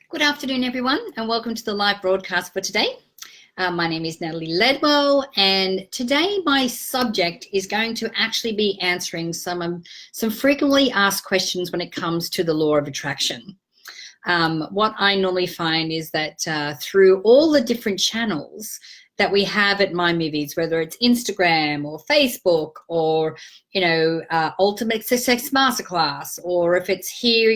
Good afternoon, everyone, and welcome to the live broadcast for today. My name is Natalie Ledwell, and today my subject is going to actually be answering some frequently asked questions when it comes to the law of attraction. What I normally find is that through all the different channels that we have at My Movies, whether it's Instagram or Facebook or, Ultimate Success Masterclass, or if it's here,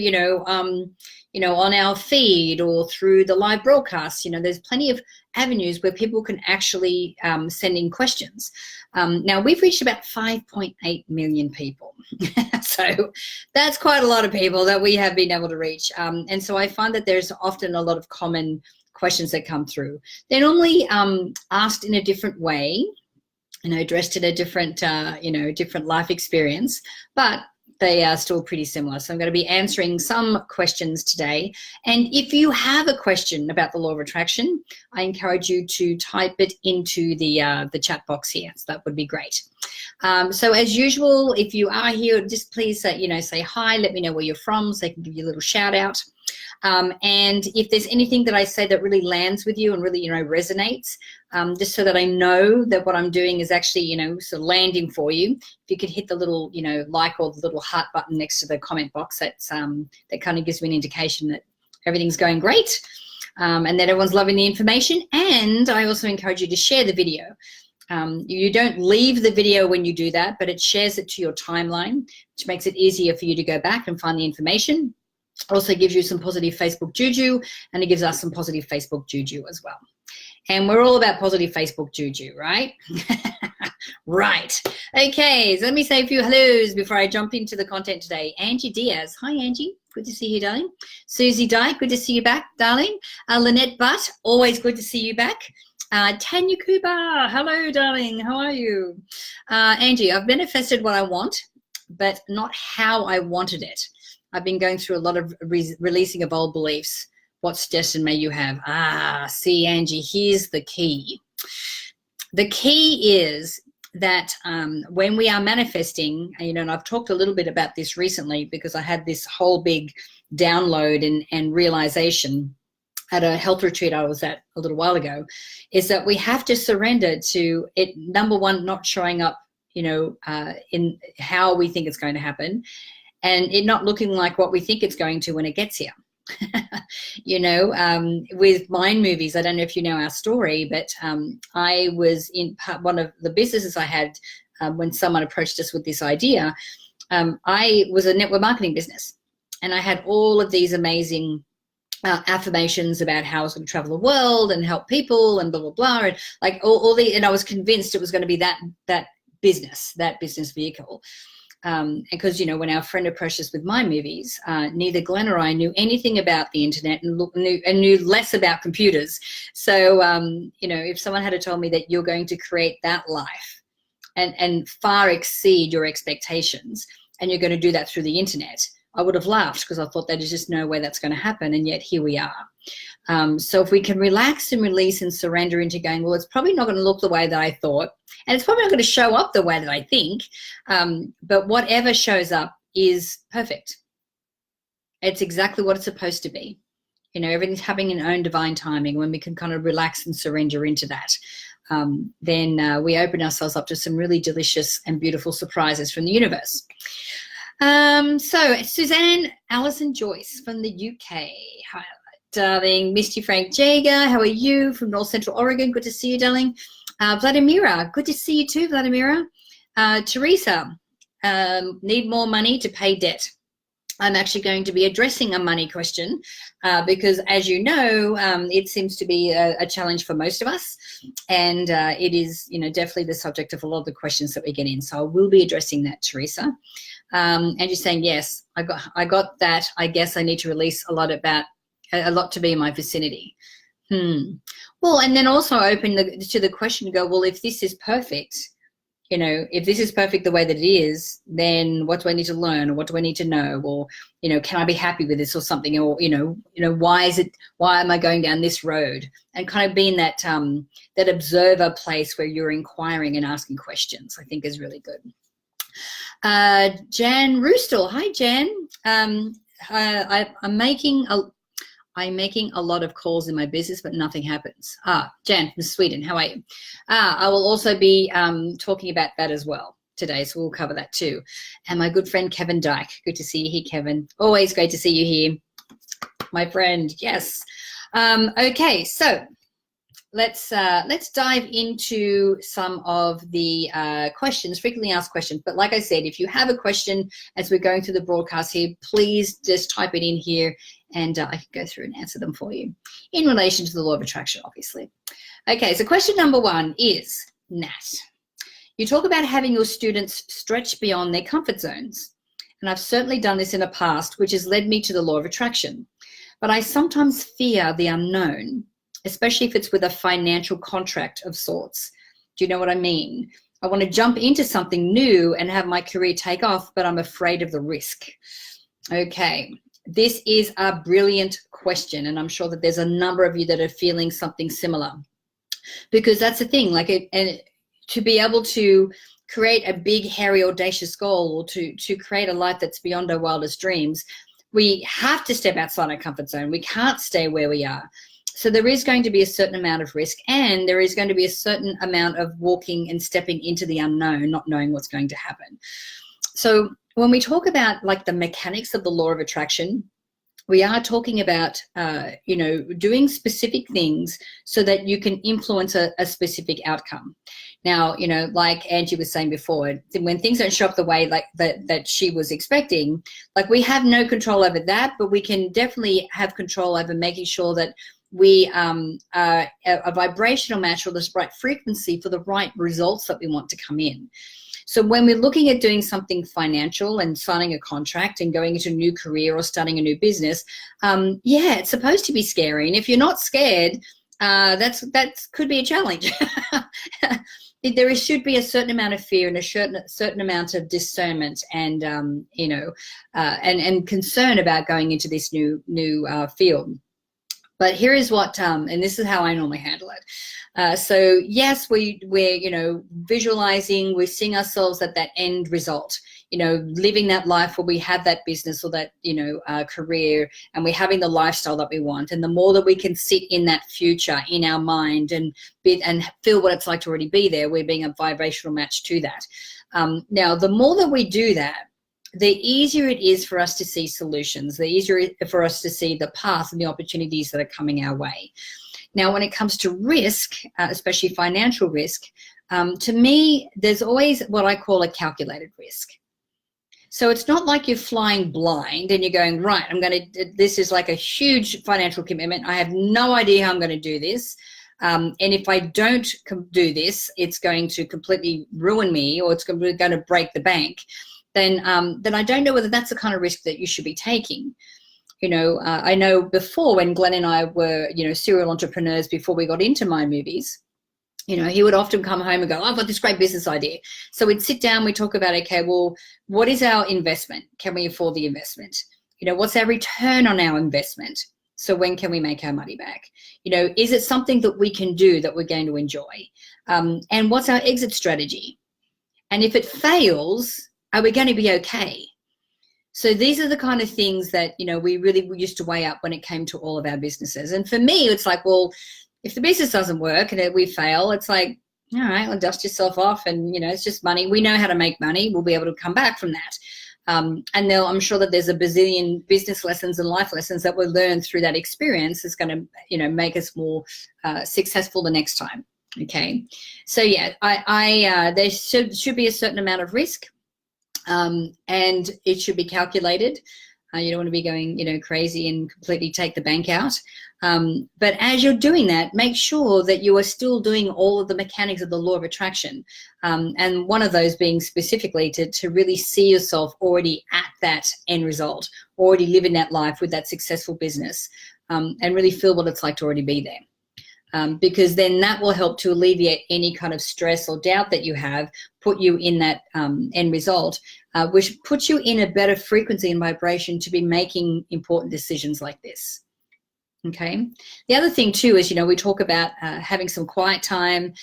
on our feed or through the live broadcast, there's plenty of avenues where people can actually send in questions. Now, we've reached about 5.8 million people. So that's quite a lot of people that we have been able to reach. And so I find that there's often a lot of common questions that come through. They're normally asked in a different way, addressed in a different, different life experience, but they are still pretty similar. So I'm going to be answering some questions today. And if you have a question about the law of attraction, I encourage you to type it into the chat box here. So that would be great. So as usual, if you are here, just please say hi, let me know where you're from so I can give you a little shout out. And if there's anything that I say that really lands with you and really, resonates, just so that I know that what I'm doing is actually, sort of landing for you, if you could hit the little, like or the little heart button next to the comment box, that kind of gives me an indication that everything's going great and that everyone's loving the information. And I also encourage you to share the video. You don't leave the video when you do that, but it shares it to your timeline, which makes it easier for you to go back and find the information. Also gives you some positive Facebook juju, and it gives us some positive Facebook juju as well. And we're all about positive Facebook juju, right? Right. Okay, so let me say a few hellos before I jump into the content today. Angie Diaz. Hi, Angie. Good to see you, darling. Susie Dyke. Good to see you back, darling. Lynette Butt. Always good to see you back. Tanya Kuba. Hello, darling. How are you? Angie, I've manifested what I want, but not how I wanted it. I've been going through a lot of releasing of old beliefs. What suggestion may you have? See, Angie, here's the key. The key is that when we are manifesting, and I've talked a little bit about this recently because I had this whole big download and realization at a health retreat I was at a little while ago, is that we have to surrender to it, number one, not showing up, in how we think it's going to happen, and it not looking like what we think it's going to when it gets here. With Mind Movies, I don't know if you know our story, but I was in one of the businesses I had when someone approached us with this idea. I was a network marketing business, and I had all of these amazing affirmations about how I was going to travel the world and help people and blah, blah, blah. And like and I was convinced it was going to be that business vehicle. Because, when our friend approached us with My Movies, neither Glenn or I knew anything about the internet and knew less about computers. So, if someone had told me that you're going to create that life and far exceed your expectations, and you're going to do that through the internet, I would have laughed because I thought there's just no way that's going to happen. And yet here we are. So if we can relax and release and surrender into going, well, it's probably not going to look the way that I thought, and it's probably not going to show up the way that I think, but whatever shows up is perfect. It's exactly what it's supposed to be. Everything's having an own divine timing. When we can kind of relax and surrender into that, then we open ourselves up to some really delicious and beautiful surprises from the universe. So Suzanne Allison Joyce from the UK. Hi, darling. Misty Frank Jager, how are you? From North Central Oregon. Good to see you, darling. Vladimira, good to see you too, Vladimira. Teresa, need more money to pay debt. I'm actually going to be addressing a money question because, as you know, it seems to be a challenge for most of us, and it is, definitely the subject of a lot of the questions that we get in. So I will be addressing that, Teresa. And you're saying, yes, I got that. I guess I need to release a lot to be in my vicinity. Well, and then also open to the question to go, well, if this is perfect, if this is perfect the way that it is, then what do I need to learn, or what do I need to know, or, can I be happy with this or something, or, why am I going down this road? And kind of being that observer place where you're inquiring and asking questions, I think is really good. Jan Roostel. Hi, Jan. I'm making I'm making a lot of calls in my business, but nothing happens. Jan from Sweden, how are you? I will also be talking about that as well today, so we'll cover that too. And my good friend Kevin Dyke, good to see you here, Kevin. Always great to see you here, my friend. Yes. Okay, so let's dive into some of the questions, frequently asked questions. But like I said, if you have a question as we're going through the broadcast here, please just type it in here, and I can go through and answer them for you in relation to the law of attraction, obviously. Okay, so question number 1 is, Nat, you talk about having your students stretch beyond their comfort zones. And I've certainly done this in the past, which has led me to the law of attraction. But I sometimes fear the unknown, especially if it's with a financial contract of sorts. Do you know what I mean? I want to jump into something new and have my career take off, but I'm afraid of the risk. Okay, this is a brilliant question, and I'm sure that there's a number of you that are feeling something similar. Because that's the thing, and to be able to create a big, hairy, audacious goal, or to create a life that's beyond our wildest dreams, we have to step outside our comfort zone. We can't stay where we are. So there is going to be a certain amount of risk, and there is going to be a certain amount of walking and stepping into the unknown, not knowing what's going to happen. So when we talk about like the mechanics of the law of attraction, we are talking about, doing specific things so that you can influence a specific outcome. Now, like Angie was saying before, when things don't show up the way like that she was expecting, like we have no control over that, but we can definitely have control over making sure that we are a vibrational match, or this right frequency for the right results that we want to come in. So when we're looking at doing something financial and signing a contract and going into a new career or starting a new business, it's supposed to be scary. And if you're not scared, that could be a challenge. There should be a certain amount of fear and a certain amount of discernment and and concern about going into this new field. But here is what, and this is how I normally handle it. So yes, we're visualizing, we're seeing ourselves at that end result, living that life where we have that business or that, career, and we're having the lifestyle that we want. And the more that we can sit in that future in our mind and feel what it's like to already be there, we're being a vibrational match to that. Now, the more that we do that, the easier it is for us to see solutions, the easier for us to see the path and the opportunities that are coming our way. Now, when it comes to risk, especially financial risk, to me, there's always what I call a calculated risk. So it's not like you're flying blind and you're going, right, this is like a huge financial commitment. I have no idea how I'm going to do this. And if I don't do this, it's going to completely ruin me, or it's going to break the bank. Then I don't know whether that's the kind of risk that you should be taking. I know before, when Glenn and I were, serial entrepreneurs before we got into My Movies, he would often come home and go, I've got this great business idea. So we'd sit down, we talk about, okay, well, what is our investment? Can we afford the investment? What's our return on our investment? So when can we make our money back? Is it something that we can do that we're going to enjoy? And what's our exit strategy? And if it fails, are we going to be okay? So these are the kind of things that, we really used to weigh up when it came to all of our businesses. And for me, it's like, well, if the business doesn't work and we fail, it's like, all right, well, dust yourself off and, it's just money. We know how to make money. We'll be able to come back from that. And I'm sure that there's a bazillion business lessons and life lessons that we'll learn through that experience is going to, make us more successful the next time. Okay. So yeah, there should be a certain amount of risk. And it should be calculated. You don't want to be going, crazy and completely take the bank out. But as you're doing that, make sure that you are still doing all of the mechanics of the law of attraction. And one of those being specifically to really see yourself already at that end result, already living that life with that successful business, and really feel what it's like to already be there. Because then that will help to alleviate any kind of stress or doubt that you have, put you in that end result, which puts you in a better frequency and vibration to be making important decisions like this. Okay. The other thing too is, we talk about having some quiet time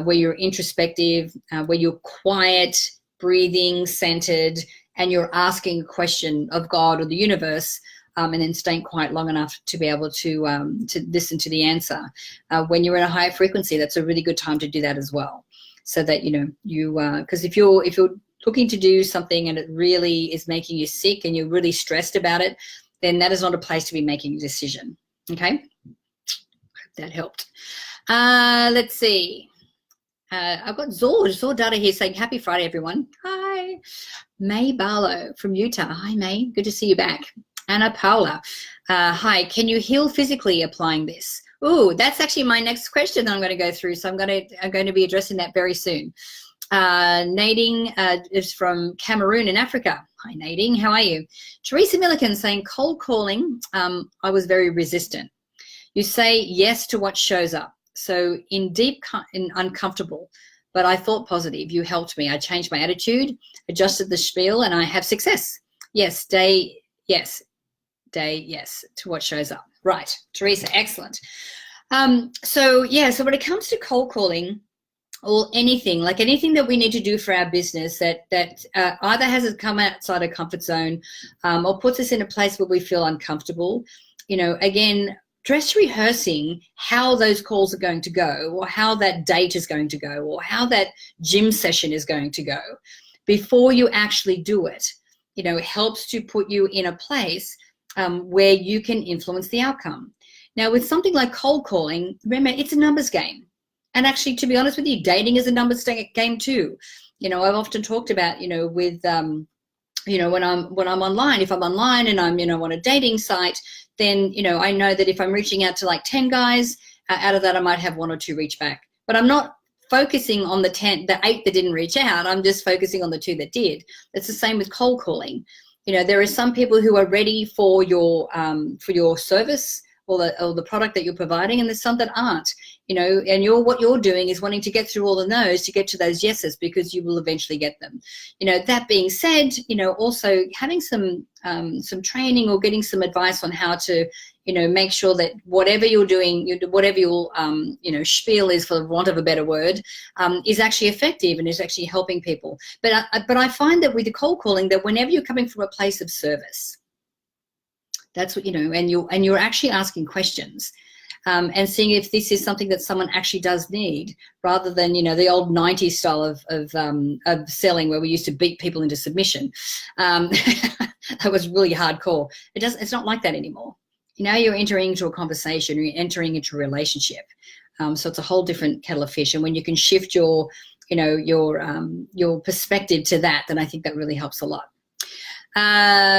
where you're introspective, where you're quiet, breathing, centered, and you're asking a question of God or the universe and then staying quiet long enough to be able to listen to the answer. When you're in a higher frequency, that's a really good time to do that as well. So that, because if you're looking to do something and it really is making you sick and you're really stressed about it, then that is not a place to be making a decision. Okay, hope that helped. Let's see. I've got Zord Data here saying, happy Friday, everyone. Hi. May Barlow from Utah. Hi, May. Good to see you back. Anna Paula. Hi. Can you heal physically applying this? Oh, that's actually my next question that I'm going to go through. So I'm going to be addressing that very soon. Nadine is from Cameroon in Africa. Hi, Nadine. How are you? Teresa Milliken saying, cold calling, I was very resistant. You say yes to what shows up. So in uncomfortable, but I thought positive. You helped me. I changed my attitude, adjusted the spiel, and I have success. Yes, yes to what shows up. Right, Teresa, excellent. So when it comes to cold calling or anything that we need to do for our business that either has us come outside a comfort zone or puts us in a place where we feel uncomfortable, again, dress rehearsing how those calls are going to go, or how that date is going to go, or how that gym session is going to go before you actually do it. It helps to put you in a place where you can influence the outcome. Now, with something like cold calling, remember, it's a numbers game. And actually, to be honest with you, dating is a numbers game too. I've often talked about, with when I'm online, if I'm online and I'm, on a dating site, then, I know that if I'm reaching out to like 10 guys, out of that, I might have 1 or 2 reach back. But I'm not focusing on the 8 that didn't reach out. I'm just focusing on the 2 that did. It's the same with cold calling. There are some people who are ready for your service or the product that you're providing, and there's some that aren't. And what you're doing is wanting to get through all the no's to get to those yeses, because you will eventually get them. That being said, also having some training or getting some advice on how to, make sure that whatever you're doing, whatever your, spiel is, for want of a better word, is actually effective and is actually helping people. But I find that with the cold calling, that whenever you're coming from a place of service, that's what, and you're actually asking questions. And seeing if this is something that someone actually does need, rather than, the old 90s style of selling where we used to beat people into submission. That was really hardcore. It's not like that anymore. Now you're entering into a conversation, you're entering into a relationship. So it's a whole different kettle of fish. And when you can shift your perspective to that, then I think that really helps a lot.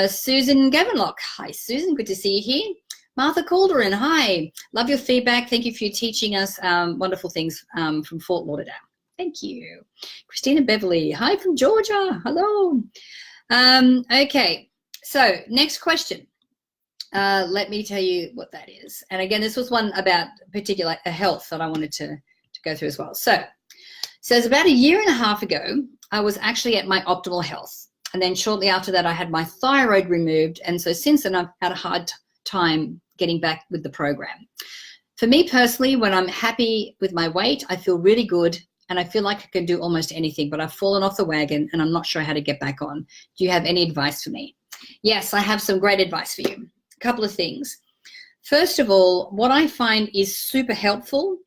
Susan Gavenlock. Hi, Susan. Good to see you here. Martha Calderon, hi. Love your feedback. Thank you for teaching us wonderful things from Fort Lauderdale. Thank you. Christina Beverly, hi from Georgia. Hello. Okay, so next question. Let me tell you what that is. And again, this was one about particular health that I wanted to go through as well. So it's about 1.5 years ago, I was actually at my optimal health. And then shortly after that, I had my thyroid removed. And so since then, I've had a hard time getting back with the program. For me personally, when I'm happy with my weight, I feel really good and I feel like I can do almost anything, but I've fallen off the wagon and I'm not sure how to get back on. Do you have any advice for me? Yes, I have some great advice for you. A couple of things. First of all, what I find is super helpful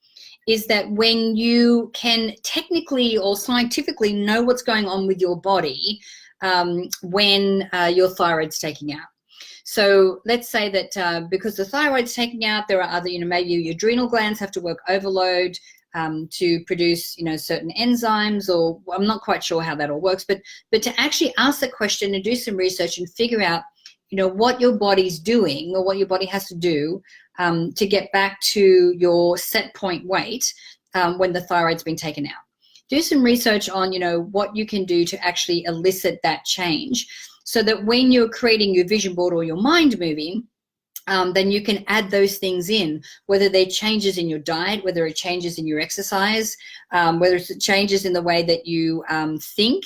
is that when you can technically or scientifically know what's going on with your body when your thyroid's taking out. So let's say that because the thyroid's taking out, there are other, maybe your adrenal glands have to work overload to produce, certain enzymes, or I'm not quite sure how that all works, but to actually ask the question and do some research and figure out, what your body's doing or what your body has to do to get back to your set point weight when the thyroid's been taken out. Do some research on, what you can do to actually elicit that change, so that when you're creating your vision board or your mind movie, then you can add those things in, whether they're changes in your diet, whether it changes in your exercise, whether it's changes in the way that you think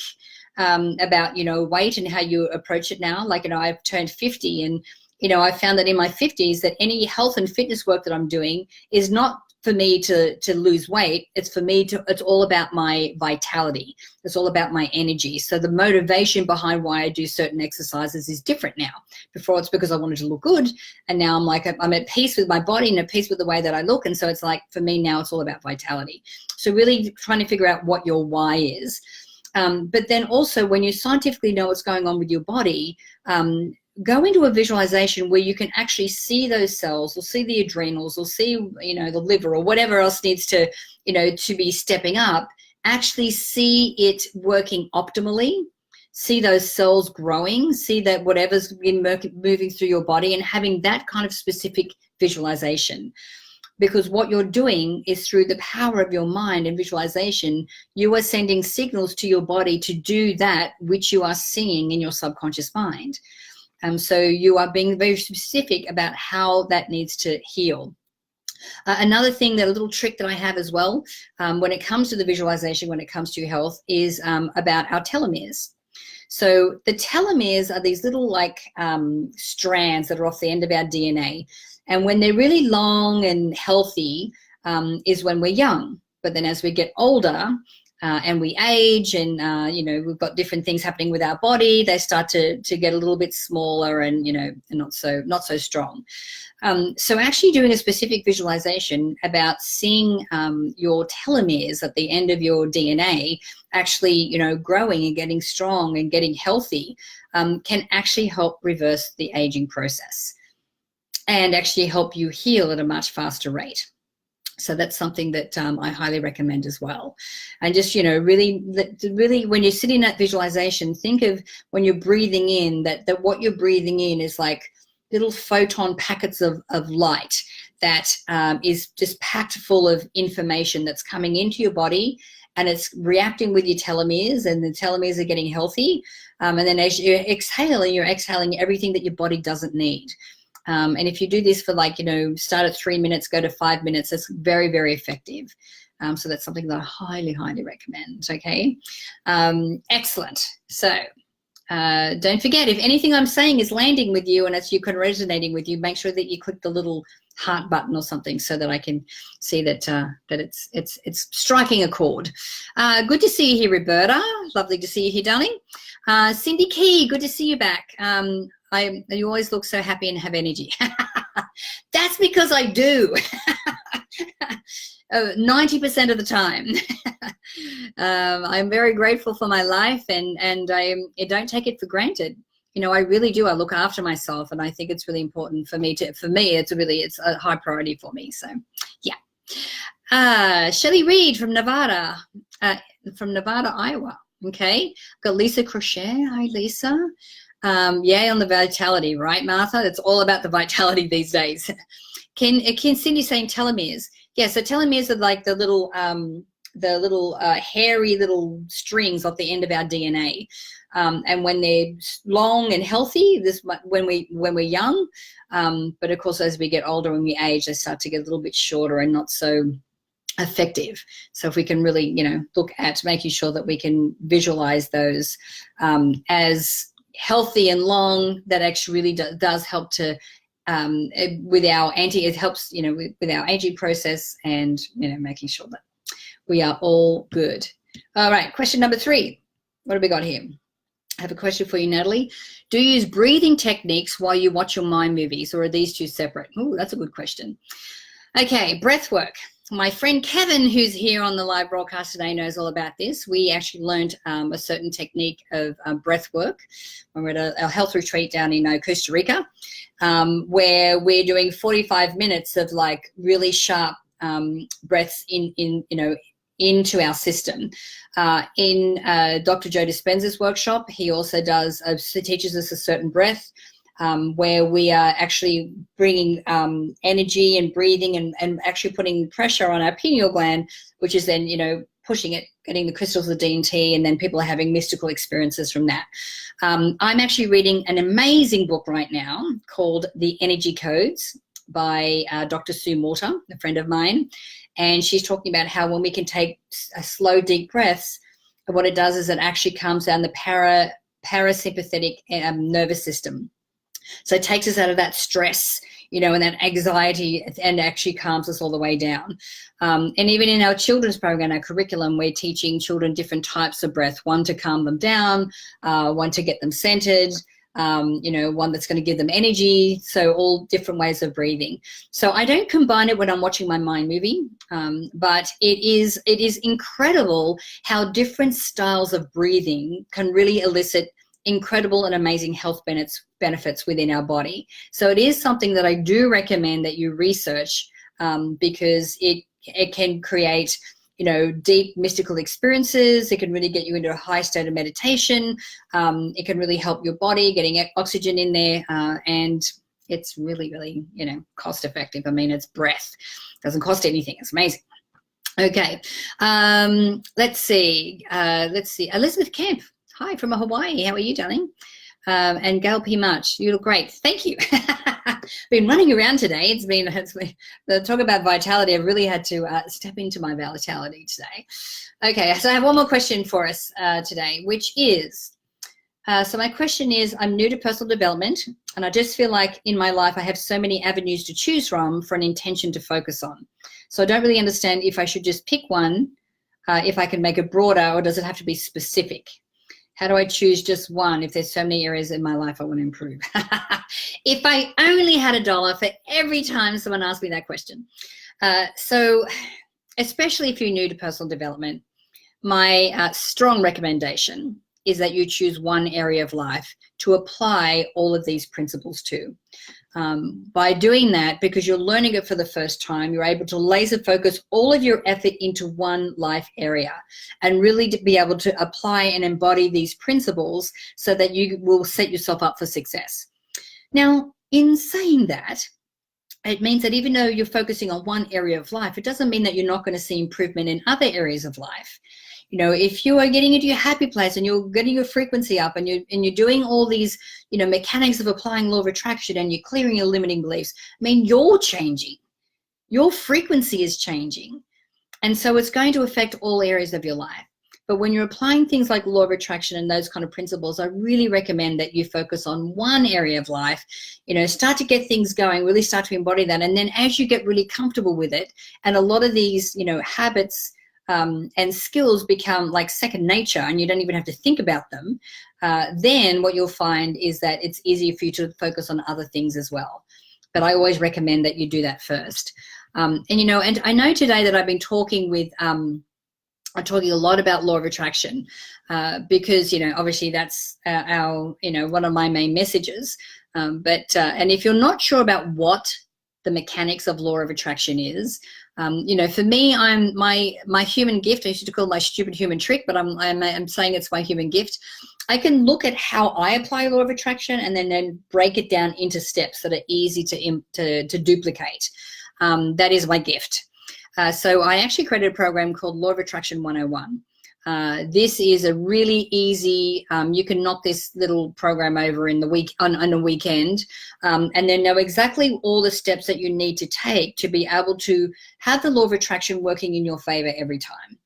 about, weight and how you approach it now. Like, I've turned 50 and, I found that in my 50s that any health and fitness work that I'm doing is not for me to lose weight. It's all about my vitality. It's all about my energy. So the motivation behind why I do certain exercises is different now. Before it's because I wanted to look good, and now I'm at peace with my body and at peace with the way that I look. And so it's like, for me now, it's all about vitality. So really trying to figure out what your why is. But then also, when you scientifically know what's going on with your body, go into a visualization where you can actually see those cells, or see the adrenals, or see, the liver, or whatever else needs to, to be stepping up. Actually see it working optimally, see those cells growing, see that whatever's been moving through your body, and having that kind of specific visualization. Because what you're doing is, through the power of your mind and visualization, you are sending signals to your body to do that which you are seeing in your subconscious mind. So you are being very specific about how that needs to heal. Another thing, that a little trick that I have as well, when it comes to the visualization, when it comes to your health, is about our telomeres. So the telomeres are these little strands that are off the end of our DNA. And when they're really long and healthy is when we're young. But then as we get older, and we age, and we've got different things happening with our body, they start to get a little bit smaller, and and not so strong. So actually doing a specific visualization about seeing your telomeres at the end of your DNA actually growing and getting strong and getting healthy can actually help reverse the aging process, and actually help you heal at a much faster rate. So that's something that I highly recommend as well. And just, really, when you sit in that visualization, think of when you're breathing in, that what you're breathing in is like little photon packets of light that is just packed full of information that's coming into your body, and it's reacting with your telomeres, and the telomeres are getting healthy. And then as you're exhaling everything that your body doesn't need. And if you do this for start at 3 minutes, go to 5 minutes, that's very, very effective. So that's something that I highly, highly recommend. Okay. Excellent. So don't forget, if anything I'm saying is landing with you and it's resonating with you, make sure that you click the little heart button or something, so that I can see that it's striking a chord. Good to see you here, Roberta. Lovely to see you here, darling. Cindy Key, good to see you back. You always look so happy and have energy. That's because I do. 90% of the time. I'm very grateful for my life, and I don't take it for granted. I really do. I look after myself, and I think it's really important for me. It's a high priority for me. So, yeah. Shelley Reed from Nevada, Iowa. Okay. Got Lisa Crochet. Hi, Lisa. Yay on the vitality, right, Martha? It's all about the vitality these days. Can Cindy saying telomeres? Yeah, so telomeres are like the little hairy little strings off the end of our DNA. And when they're long and healthy, when we're young, but of course as we get older and we age, they start to get a little bit shorter and not so effective. So if we can really, look at making sure that we can visualize those as healthy and long, that actually really does help to with our with our aging process, and making sure that we are all good. All right, question number 3. What have we got here? I have a question for you, Natalie. Do you use breathing techniques while you watch your mind movies, or are these two separate? Oh, that's a good question. Okay, breath work. My friend Kevin, who's here on the live broadcast today, knows all about this. We actually learned a certain technique of breath work when we're at a health retreat down in Costa Rica, where we're doing 45 minutes of really sharp breaths into our system. In Dr. Joe Dispenza's workshop, he also teaches us a certain breath, where we are actually bringing energy and breathing and actually putting pressure on our pineal gland, which is then, pushing it, getting the crystals of DMT, and then people are having mystical experiences from that. I'm actually reading an amazing book right now called The Energy Codes by Dr. Sue Morter, a friend of mine. And she's talking about how when we can take a slow, deep breaths, what it does is it actually calms down the parasympathetic nervous system. So it takes us out of that stress and that anxiety, and actually calms us all the way down. And even in our children's program, our curriculum, we're teaching children different types of breath, one to calm them down, one to get them centered, one that's going to give them energy. So all different ways of breathing. So I don't combine it when I'm watching my mind movie, but it is incredible how different styles of breathing can really elicit incredible and amazing health benefits within our body. So it is something that I do recommend that you research, because it can create deep mystical experiences. It can really get you into a high state of meditation. It can really help your body getting oxygen in there, and it's really, really, cost effective. I mean, it's breath. It doesn't cost anything. It's amazing. Okay. Let's see. Elizabeth Kemp. Hi from Hawaii. How are you, darling? And Gail P. March, you look great. Thank you. Been running around today. It's been the talk about vitality. I've really had to step into my vitality today. Okay, so I have one more question for us today, which is, so my question is, I'm new to personal development, and I just feel like in my life I have so many avenues to choose from for an intention to focus on. So I don't really understand if I should just pick one, if I can make it broader, or does it have to be specific? How do I choose just one if there's so many areas in my life I want to improve? If I only had $1 for every time someone asked me that question. So especially if you're new to personal development, my strong recommendation is that you choose one area of life to apply all of these principles to. By doing that, because you're learning it for the first time, you're able to laser focus all of your effort into one life area and really to be able to apply and embody these principles so that you will set yourself up for success. Now, in saying that, it means that even though you're focusing on one area of life, it doesn't mean that you're not going to see improvement in other areas of life. If you are getting into your happy place and you're getting your frequency up and you're doing all these, mechanics of applying law of attraction and you're clearing your limiting beliefs, I mean, you're changing. Your frequency is changing. And so it's going to affect all areas of your life. But when you're applying things like law of attraction and those kind of principles, I really recommend that you focus on one area of life, start to get things going, really start to embody that. And then as you get really comfortable with it, and a lot of these, habits, and skills become like second nature and you don't even have to think about them, then what you'll find is that it's easier for you to focus on other things as well. But I always recommend that you do that first. And I know today that I've been talking with, I'm talking a lot about law of attraction, because, obviously that's our, one of my main messages. And if you're not sure about what the mechanics of law of attraction is, for me, I'm my human gift. I used to call it my stupid human trick, but I'm saying it's my human gift. I can look at how I apply law of attraction and then break it down into steps that are easy to duplicate. That is my gift. So I actually created a program called Law of Attraction 101. This is a really easy, you can knock this little program over in the week on a weekend, and then know exactly all the steps that you need to take to be able to have the law of attraction working in your favor every time.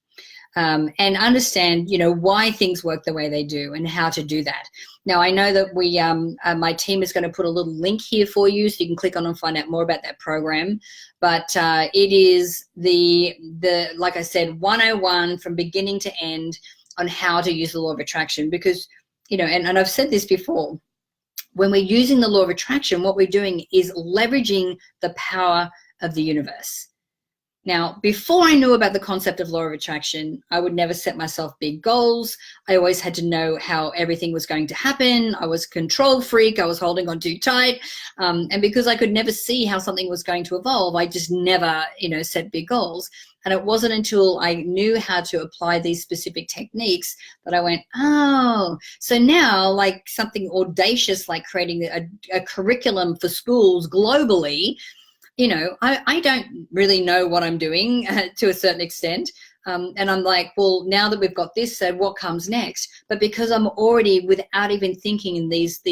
And understand, why things work the way they do and how to do that. Now, I know that my team is going to put a little link here for you so you can click on and find out more about that program. But it is like I said, 101 from beginning to end on how to use the law of attraction. Because, and I've said this before, when we're using the law of attraction, what we're doing is leveraging the power of the universe. Now, before I knew about the concept of law of attraction, I would never set myself big goals. I always had to know how everything was going to happen. I was a control freak. I was holding on too tight. And because I could never see how something was going to evolve, I just never, set big goals. And it wasn't until I knew how to apply these specific techniques that I went, oh, so now like something audacious like creating a curriculum for schools globally, I don't really know what I'm doing to a certain extent. And I'm like, well, now that we've got this said, what comes next? But because I'm already, without even thinking in these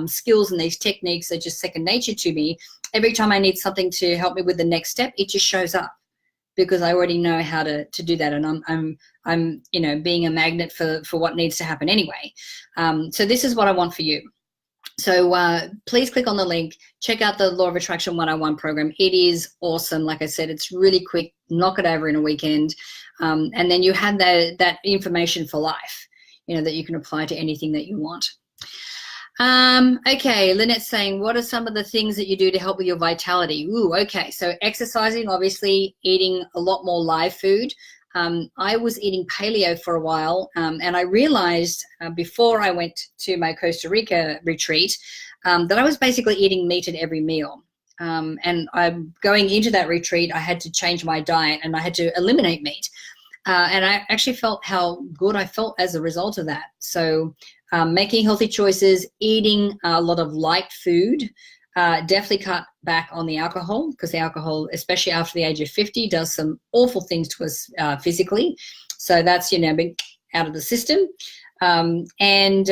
skills and these techniques are just second nature to me, every time I need something to help me with the next step, it just shows up because I already know how to do that. And I'm being a magnet for what needs to happen anyway. So this is what I want for you. So please click on the link, check out the Law of Attraction 101 program. It is awesome. Like I said, it's really quick, knock it over in a weekend. And then you have that information for life, that you can apply to anything that you want. Okay, Lynette's saying, what are some of the things that you do to help with your vitality? Ooh, okay, so exercising, obviously eating a lot more live food. I was eating paleo for a while, and I realized before I went to my Costa Rica retreat that I was basically eating meat at every meal. And I'm going into that retreat, I had to change my diet and I had to eliminate meat. And I actually felt how good I felt as a result of that. So making healthy choices, eating a lot of light food, definitely cut back on the alcohol, because the alcohol, especially after the age of 50, does some awful things to us physically. So that's, been out of the system. And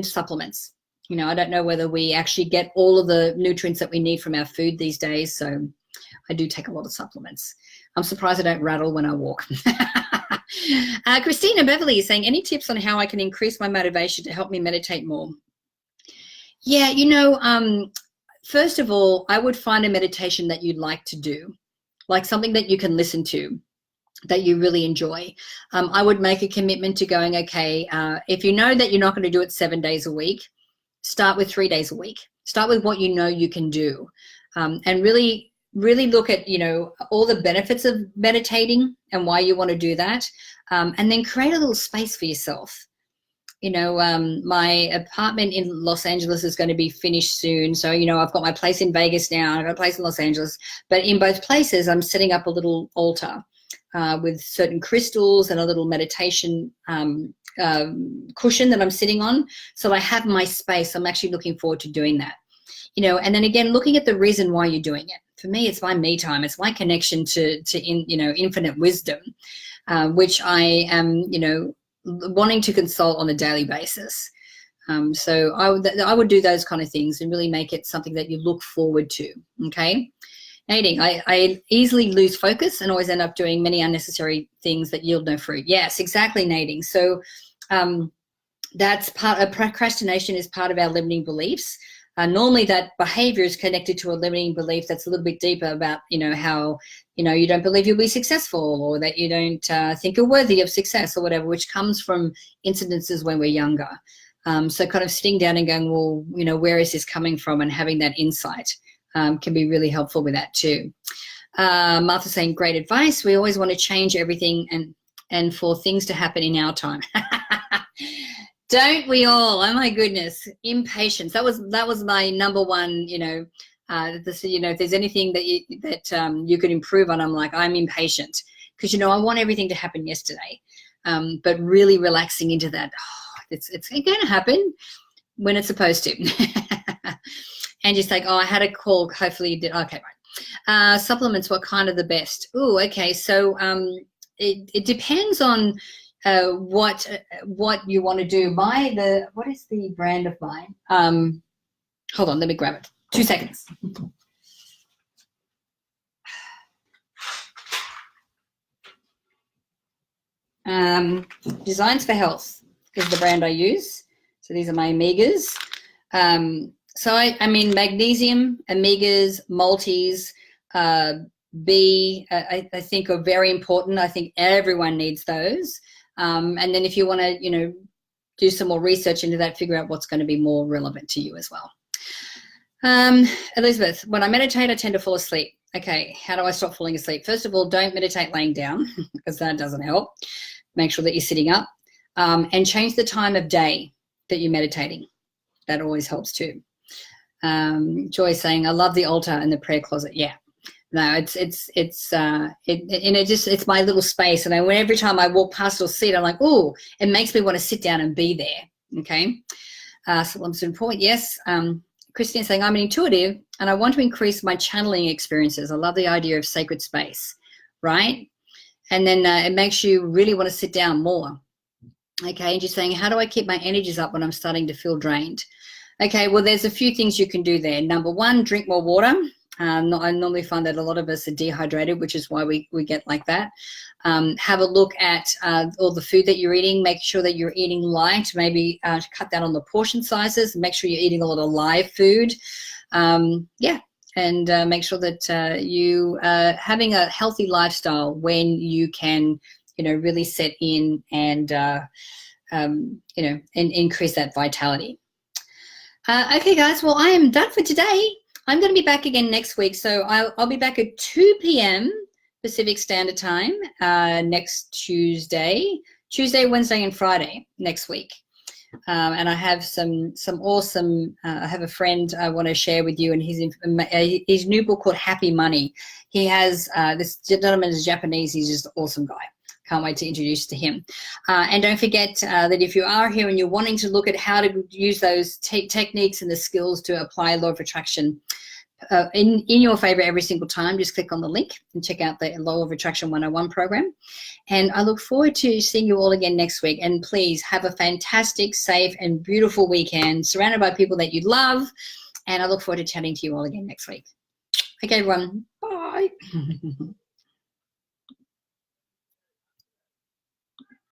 supplements. I don't know whether we actually get all of the nutrients that we need from our food these days. So I do take a lot of supplements. I'm surprised I don't rattle when I walk. Christina Beverly is saying, any tips on how I can increase my motivation to help me meditate more? Yeah, first of all, I would find a meditation that you'd like to do, like something that you can listen to, that you really enjoy. I would make a commitment to going, okay, if you know that you're not going to do it 7 days a week, start with 3 days a week. Start with what you know you can do, and really look at, all the benefits of meditating and why you want to do that, and then create a little space for yourself. My apartment in Los Angeles is going to be finished soon. So, I've got my place in Vegas now. I've got a place in Los Angeles. But in both places, I'm setting up a little altar with certain crystals and a little meditation cushion that I'm sitting on. So I have my space. I'm actually looking forward to doing that. And then again, looking at the reason why you're doing it. For me, it's my me time. It's my connection to infinite wisdom, which I am, wanting to consult on a daily basis. So I would do those kind of things and really make it something that you look forward to. Okay. Nading, I easily lose focus and always end up doing many unnecessary things that yield no fruit. Yes, exactly, Nading. So that's part of procrastination, is part of our limiting beliefs. Normally that behavior is connected to a limiting belief that's a little bit deeper about, how, you don't believe you'll be successful, or that you don't think you're worthy of success or whatever, which comes from incidences when we're younger. So kind of sitting down and going, well, where is this coming from, and having that insight can be really helpful with that too. Martha saying, great advice. We always want to change everything and for things to happen in our time. Don't we all? Oh my goodness, impatience. That was my number one. If there's anything that you could improve on, I'm impatient, because I want everything to happen yesterday. But really relaxing into that. It's going to happen when it's supposed to. And just like, I had a call. Hopefully you did. Okay, right. Supplements. What kind are the best? Ooh, okay. So it depends on what you want to do. What is the brand of mine? Hold on, let me grab it. 2 seconds. Designs for Health is the brand I use. So these are my omegas. So I mean magnesium, omegas, multis, B, I think are very important. I think everyone needs those. And then if you want to, do some more research into that, figure out what's going to be more relevant to you as well. Elizabeth, when I meditate, I tend to fall asleep. Okay, how do I stop falling asleep? First of all, don't meditate laying down, because that doesn't help. Make sure that you're sitting up, and change the time of day that you're meditating. That always helps too. Joy saying, I love the altar and the prayer closet. Yeah. No, it's my little space, and every time I walk past or see it, I'm like, oh, it makes me want to sit down and be there. Okay, so I'm important. Yes, Christine saying, I'm an intuitive, and I want to increase my channeling experiences. I love the idea of sacred space, right? And then it makes you really want to sit down more. Okay, and just saying, how do I keep my energies up when I'm starting to feel drained? Okay, well, there's a few things you can do there. Number one, drink more water. I normally find that a lot of us are dehydrated, which is why we get like that. Have a look at all the food that you're eating. Make sure that you're eating light. Maybe cut down on the portion sizes. Make sure you're eating a lot of live food. Yeah, and make sure that you are having a healthy lifestyle when you can, really set in and, and increase that vitality. Okay, guys, well, I am done for today. I'm going to be back again next week. So I'll be back at 2 p.m. Pacific Standard Time next Tuesday, Wednesday, and Friday next week. And I have some awesome, I have a friend I want to share with you, and his new book called Happy Money. He has, this gentleman is Japanese. He's just an awesome guy. Can't wait to introduce you to him. And don't forget that if you are here and you're wanting to look at how to use those techniques and the skills to apply law of attraction in your favor every single time, just click on the link and check out the Law of Attraction 101 program. And I look forward to seeing you all again next week. And please have a fantastic, safe, and beautiful weekend surrounded by people that you love. And I look forward to chatting to you all again next week. Okay, everyone. Bye.